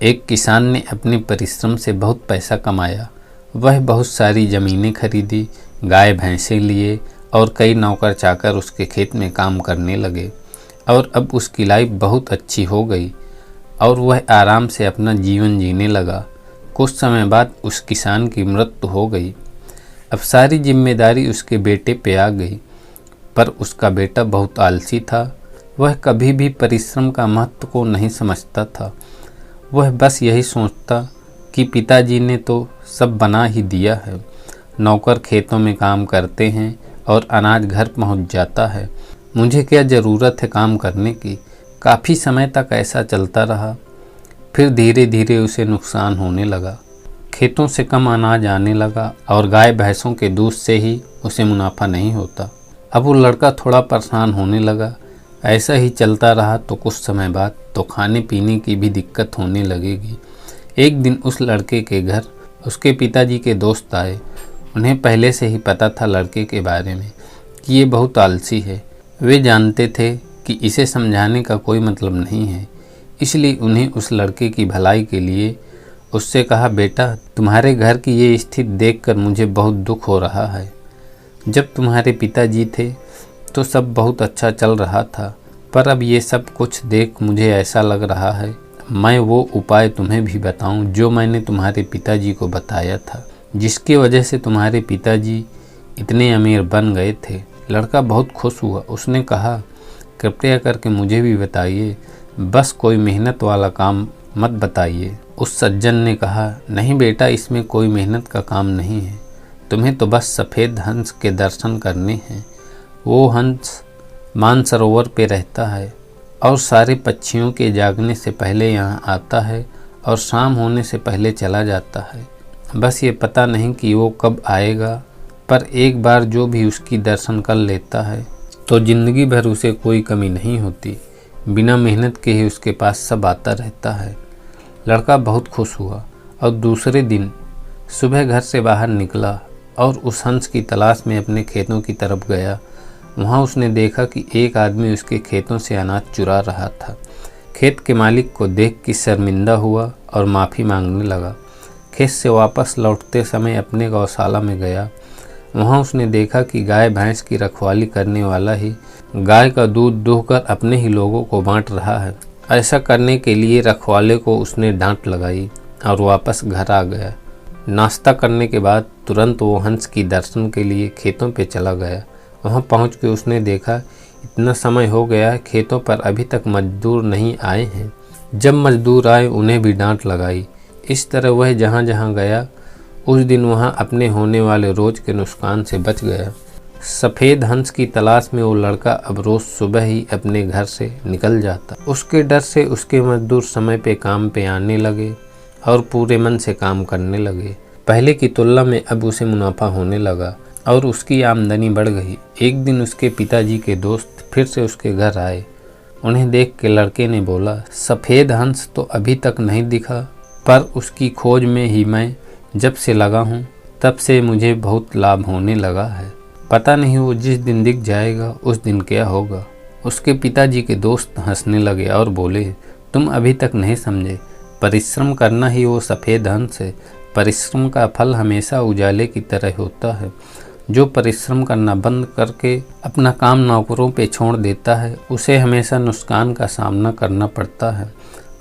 एक किसान ने अपने परिश्रम से बहुत पैसा कमाया। वह बहुत सारी ज़मीनें खरीदी, गाय भैंसे लिए और कई नौकर चाकर उसके खेत में काम करने लगे और अब उसकी लाइफ बहुत अच्छी हो गई और वह आराम से अपना जीवन जीने लगा। कुछ समय बाद उस किसान की मृत्यु हो गई। अब सारी जिम्मेदारी उसके बेटे पे आ गई, पर उसका बेटा बहुत आलसी था। वह कभी भी परिश्रम का महत्व को नहीं समझता था। वह बस यही सोचता कि पिताजी ने तो सब बना ही दिया है। नौकर खेतों में काम करते हैं और अनाज घर पहुंच जाता है। मुझे क्या ज़रूरत है काम करने की। काफ़ी समय तक ऐसा चलता रहा। फिर धीरे धीरे उसे नुकसान होने लगा। खेतों से कम अनाज आने लगा और गाय भैंसों के दूध से ही उसे मुनाफा नहीं होता। अब वो लड़का थोड़ा परेशान होने लगा। ऐसा ही चलता रहा तो कुछ समय बाद तो खाने पीने की भी दिक्कत होने लगेगी। एक दिन उस लड़के के घर उसके पिताजी के दोस्त आए। उन्हें पहले से ही पता था लड़के के बारे में कि ये बहुत आलसी है। वे जानते थे कि इसे समझाने का कोई मतलब नहीं है, इसलिए उन्हें उस लड़के की भलाई के लिए उससे कहा, बेटा तुम्हारे घर की ये स्थिति देखकर मुझे बहुत दुख हो रहा है। जब तुम्हारे पिताजी थे तो सब बहुत अच्छा चल रहा था, पर अब ये सब कुछ देख मुझे ऐसा लग रहा है मैं वो उपाय तुम्हें भी बताऊं जो मैंने तुम्हारे पिताजी को बताया था, जिसकी वजह से तुम्हारे पिताजी इतने अमीर बन गए थे। लड़का बहुत खुश हुआ। उसने कहा, कृपया करके मुझे भी बताइए, बस कोई मेहनत वाला काम मत बताइए। उस सज्जन ने कहा, नहीं बेटा, इसमें कोई मेहनत का काम नहीं है। तुम्हें तो बस सफ़ेद हंस के दर्शन करने हैं। वो हंस मानसरोवर पे रहता है और सारे पक्षियों के जागने से पहले यहाँ आता है और शाम होने से पहले चला जाता है। बस ये पता नहीं कि वो कब आएगा, पर एक बार जो भी उसकी दर्शन कर लेता है तो ज़िंदगी भर उसे कोई कमी नहीं होती। बिना मेहनत के ही उसके पास सब आता रहता है। लड़का बहुत खुश हुआ और दूसरे दिन सुबह घर से बाहर निकला और उस हंस की तलाश में अपने खेतों की तरफ गया। वहाँ उसने देखा कि एक आदमी उसके खेतों से अनाज चुरा रहा था। खेत के मालिक को देख के शर्मिंदा हुआ और माफ़ी मांगने लगा। खेत से वापस लौटते समय अपने गौशाला में गया। वहाँ उसने देखा कि गाय भैंस की रखवाली करने वाला ही गाय का दूध दूहकर अपने ही लोगों को बांट रहा है। ऐसा करने के लिए रखवाले को उसने डांट लगाई और वापस घर आ गया। नाश्ता करने के बाद तुरंत वो हंस की दर्शन के लिए खेतों पे चला गया। वहाँ पहुँच के उसने देखा इतना समय हो गया है, खेतों पर अभी तक मजदूर नहीं आए हैं। जब मजदूर आए उन्हें भी डांट लगाई। इस तरह वह जहाँ जहाँ गया उस दिन वहाँ अपने होने वाले रोज़ के नुकसान से बच गया। सफ़ेद हंस की तलाश में वो लड़का अब रोज़ सुबह ही अपने घर से निकल जाता। उसके डर से उसके मजदूर समय पे काम पे आने लगे और पूरे मन से काम करने लगे। पहले की तुलना में अब उसे मुनाफा होने लगा और उसकी आमदनी बढ़ गई। एक दिन उसके पिताजी के दोस्त फिर से उसके घर आए। उन्हें देख के लड़के ने बोला, सफ़ेद हंस तो अभी तक नहीं दिखा, पर उसकी खोज में ही मैं जब से लगा हूँ तब से मुझे बहुत लाभ होने लगा है। पता नहीं वो जिस दिन दिख जाएगा उस दिन क्या होगा। उसके पिताजी के दोस्त हंसने लगे और बोले, तुम अभी तक नहीं समझे, परिश्रम करना ही वो सफ़ेद हंस है। परिश्रम का फल हमेशा उजाले की तरह होता है। जो परिश्रम करना बंद करके अपना काम नौकरों पे छोड़ देता है उसे हमेशा नुकसान का सामना करना पड़ता है,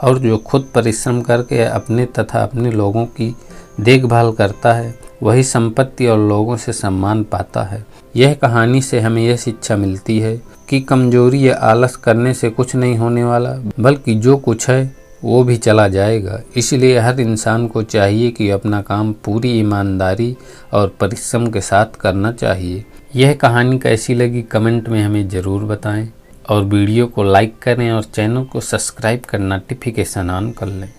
और जो खुद परिश्रम करके अपने तथा अपने लोगों की देखभाल करता है वही संपत्ति और लोगों से सम्मान पाता है। यह कहानी से हमें यह शिक्षा मिलती है कि कमजोरी या आलस करने से कुछ नहीं होने वाला, बल्कि जो कुछ है वो भी चला जाएगा। इसलिए हर इंसान को चाहिए कि अपना काम पूरी ईमानदारी और परिश्रम के साथ करना चाहिए। यह कहानी कैसी लगी कमेंट में हमें ज़रूर बताएं और वीडियो को लाइक करें और चैनल को सब्सक्राइब कर नोटिफिकेशन ऑन कर लें।